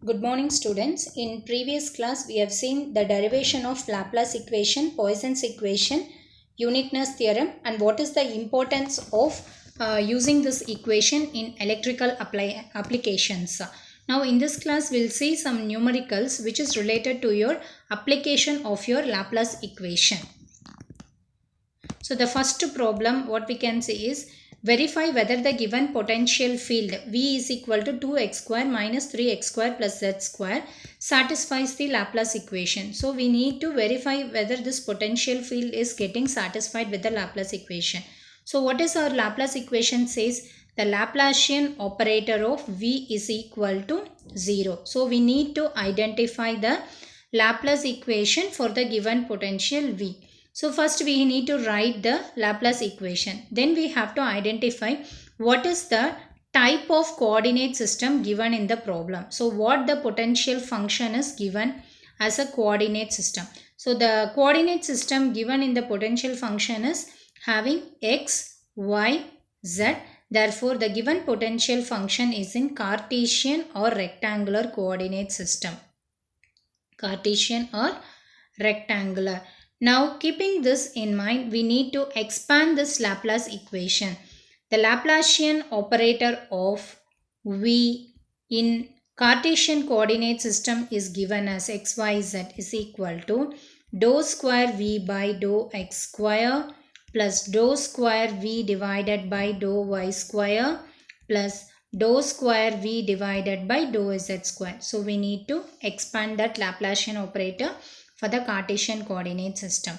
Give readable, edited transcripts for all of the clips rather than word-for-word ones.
Good morning students. In previous class we have seen the derivation of Laplace equation, Poisson's equation, uniqueness theorem and what is the importance of using this equation in electrical applications. Now in this class we will see some numericals which is related to your application of your Laplace equation. So the first problem what we can say is verify whether the given potential field V is equal to 2x square minus 3x square plus z square satisfies the Laplace equation. So we need to verify whether this potential field is getting satisfied with the Laplace equation. So what is our Laplace equation says? The Laplacian operator of V is equal to 0. So we need to identify the Laplace equation for the given potential V. So first we need to write the Laplace equation. Then we have to identify what is the type of coordinate system given in the problem. So what the potential function is given as a coordinate system. So the coordinate system given in the potential function is having x, y, z. Therefore the given potential function is in Cartesian or rectangular coordinate system. Cartesian or rectangular. Now keeping this in mind, we need to expand this Laplace equation. The Laplacian operator of V in Cartesian coordinate system is given as x, y, z is equal to dou square V by dou x square plus dou square V divided by dou y square plus dou square V divided by dou z square. So we need to expand that Laplacian operator for the Cartesian coordinate system.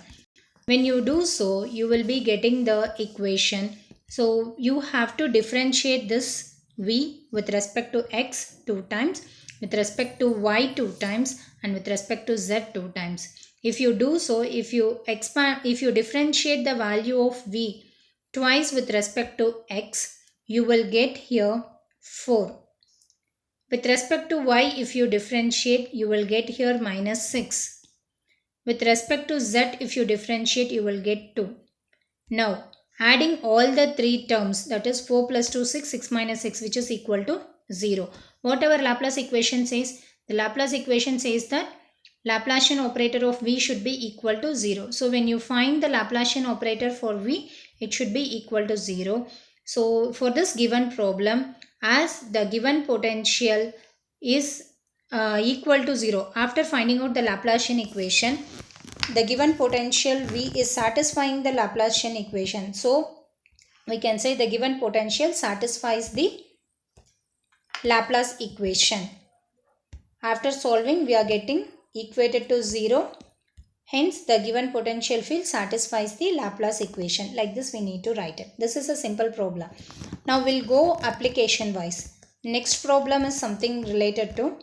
When you do so, you will be getting the equation. So you have to differentiate this V with respect to x 2 times, with respect to y 2 times and with respect to z 2 times. If you do so, if you differentiate the value of V twice with respect to x, you will get here 4. With respect to y, if you differentiate, you will get here minus 6. With respect to z, if you differentiate, you will get 2. Now, adding all the 3 terms, that is 4 plus 2, 6, 6 minus 6, which is equal to 0. Whatever Laplace equation says, the Laplace equation says that Laplacian operator of V should be equal to 0. So, when you find the Laplacian operator for V, it should be equal to 0. So, for this given problem, as the given potential is equal to 0. After finding out the Laplacian equation, the given potential V is satisfying the Laplacian equation. So, we can say the given potential satisfies the Laplace equation. After solving, we are getting equated to 0. Hence, the given potential field satisfies the Laplace equation. Like this, we need to write it. This is a simple problem. Now, we'll go application wise. Next problem is something related to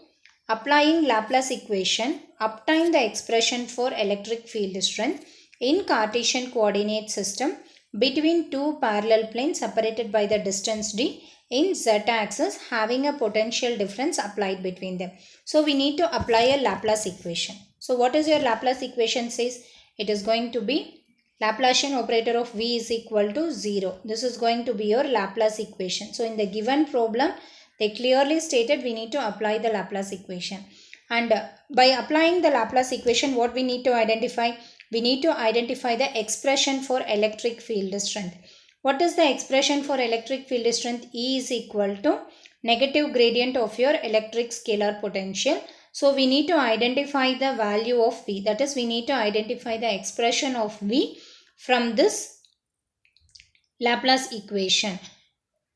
applying Laplace equation, obtain the expression for electric field strength in Cartesian coordinate system between two parallel planes separated by the distance d in z-axis having a potential difference applied between them. So we need to apply a Laplace equation. So what is your Laplace equation says? It is going to be Laplacian operator of V is equal to 0. This is going to be your Laplace equation. So in the given problem, they clearly stated we need to apply the Laplace equation. And by applying the Laplace equation, what we need to identify? We need to identify the expression for electric field strength. What is the expression for electric field strength? E is equal to negative gradient of your electric scalar potential. So we need to identify the value of V. That is, we need to identify the expression of V from this Laplace equation.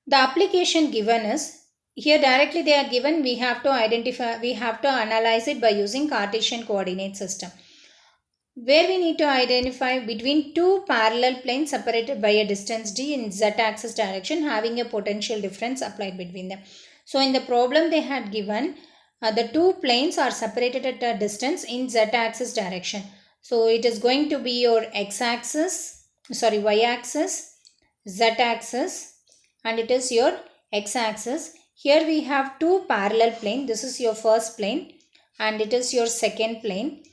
The application given is, here directly they are given, we have to analyze it by using Cartesian coordinate system, where we need to identify between two parallel planes separated by a distance d in z-axis direction having a potential difference applied between them. So in the problem they had given, the two planes are separated at a distance in z-axis direction. So it is going to be your y-axis, z-axis, and it is your x-axis. Here we have two parallel planes. This is your first plane and it is your second plane.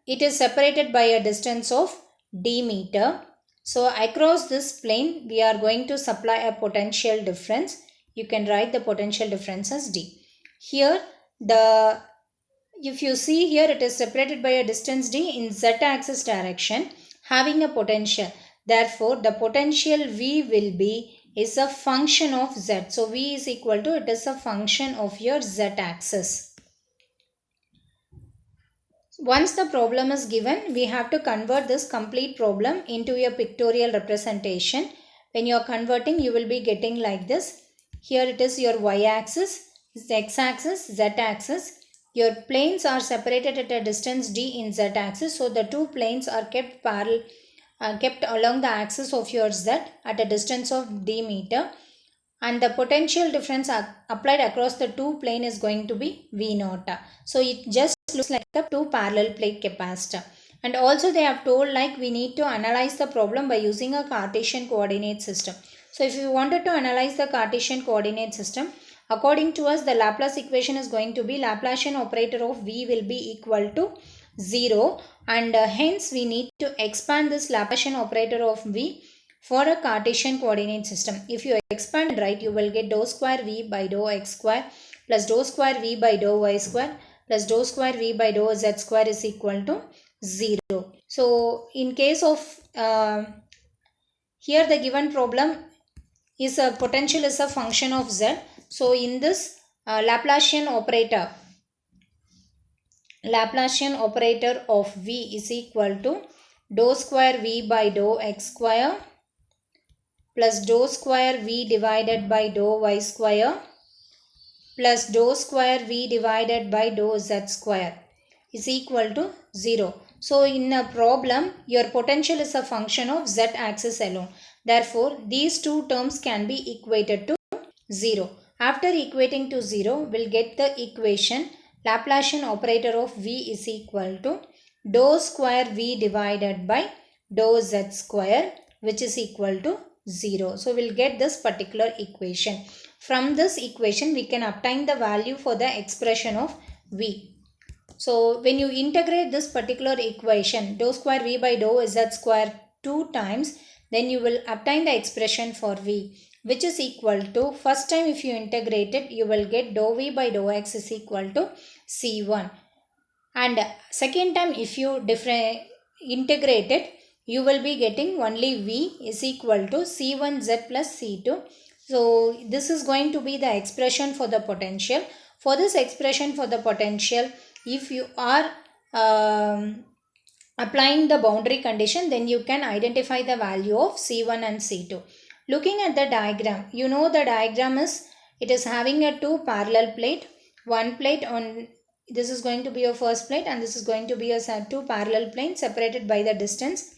It is separated by a distance of d meter. So across this plane, we are going to supply a potential difference. You can write the potential difference as d. Here if you see here, it is separated by a distance d in z-axis direction, having a potential. Therefore, the potential V will be is a function of z. So V is equal to, it is a function of your z-axis. Once the problem is given, we have to convert this complete problem into a pictorial representation. When you are converting, you will be getting like this. Here it is your y-axis, x-axis, z-axis. Your planes are separated at a distance d in z-axis. So the two planes are kept parallel, kept along the axis of your z at a distance of d meter. And the potential difference applied across the two plane is going to be V naught. So it just looks like a two parallel plate capacitor. And also they have told like we need to analyze the problem by using a Cartesian coordinate system. So if you wanted to analyze the Cartesian coordinate system, according to us the Laplace equation is going to be Laplacian operator of V will be equal to 0, and hence we need to expand this Laplacian operator of V for a Cartesian coordinate system. If you expand, right, you will get dou square V by dou x square plus dou square V by dou y square plus dou square V by dou z square is equal to 0. So in case of here the given problem is a potential is a function of z. So in this Laplacian operator of V is equal to dou square V by dou x square plus dou square V divided by dou y square plus dou square V divided by dou z square is equal to 0. So in a problem, your potential is a function of z axis alone. Therefore, these two terms can be equated to 0. After equating to 0, we'll get the equation Laplacian operator of V is equal to dou square V divided by dou z square, which is equal to 0. So we'll get this particular equation. From this equation, we can obtain the value for the expression of V. So when you integrate this particular equation, dou square V by dou z square 2 times, then you will obtain the expression for V, which is equal to, first time if you integrate it, you will get dou V by dou x is equal to C1. And second time if you integrate it, you will be getting only V is equal to C1z plus C2. So this is going to be the expression for the potential. For this expression for the potential, if you are applying the boundary condition, then you can identify the value of C1 and C2. Looking at the diagram, you know the diagram is, it is having a two parallel plate. One plate on, this is going to be your first plate and this is going to be a two parallel planes separated by the distance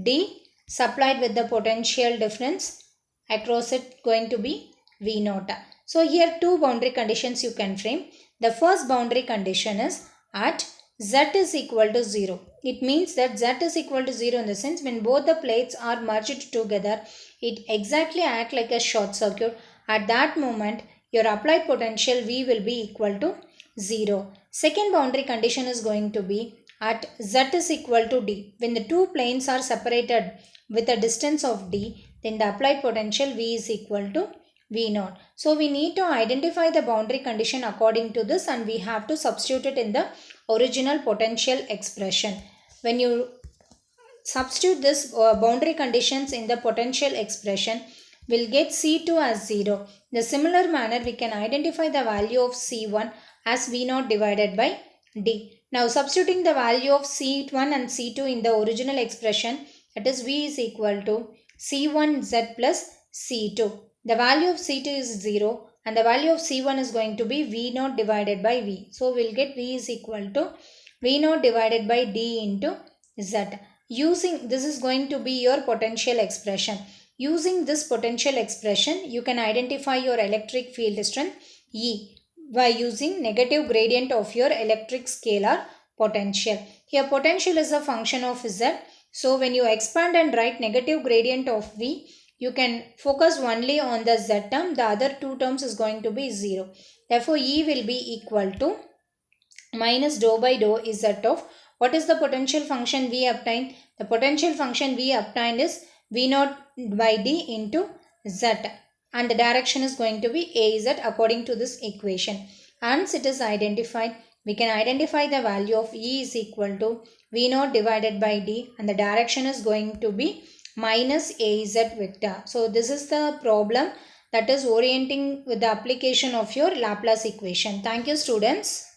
D, supplied with the potential difference across it going to be V naught. So here two boundary conditions you can frame. The first boundary condition is at z is equal to 0. It means that z is equal to 0 in the sense when both the plates are merged together, it exactly acts like a short circuit. At that moment, your applied potential V will be equal to 0. Second boundary condition is going to be at z is equal to d. When the two planes are separated with a distance of d, then the applied potential V is equal to V naught. So we need to identify the boundary condition according to this and we have to substitute it in the original potential expression. When you substitute this boundary conditions in the potential expression, we'll get C2 as 0. In a similar manner, we can identify the value of C1 as V naught divided by D. Now substituting the value of C1 and C2 in the original expression, that is V is equal to C1z plus C2. The value of C2 is 0 and the value of C1 is going to be V naught divided by V. So we'll get V is equal to V naught divided by D into Z. Using this is going to be your potential expression. Using this potential expression, you can identify your electric field strength E by using negative gradient of your electric scalar potential. Here potential is a function of Z. So when you expand and write negative gradient of V, you can focus only on the Z term. The other two terms is going to be 0. Therefore, E will be equal to minus dou by dou Z of, what is the potential function we obtained? The potential function we obtained is V naught by D into Z. And the direction is going to be AZ according to this equation. Once it is identified, we can identify the value of E is equal to V naught divided by D, and the direction is going to be minus AZ vector. So this is the problem, that is orienting with the application of your Laplace equation. Thank you, students.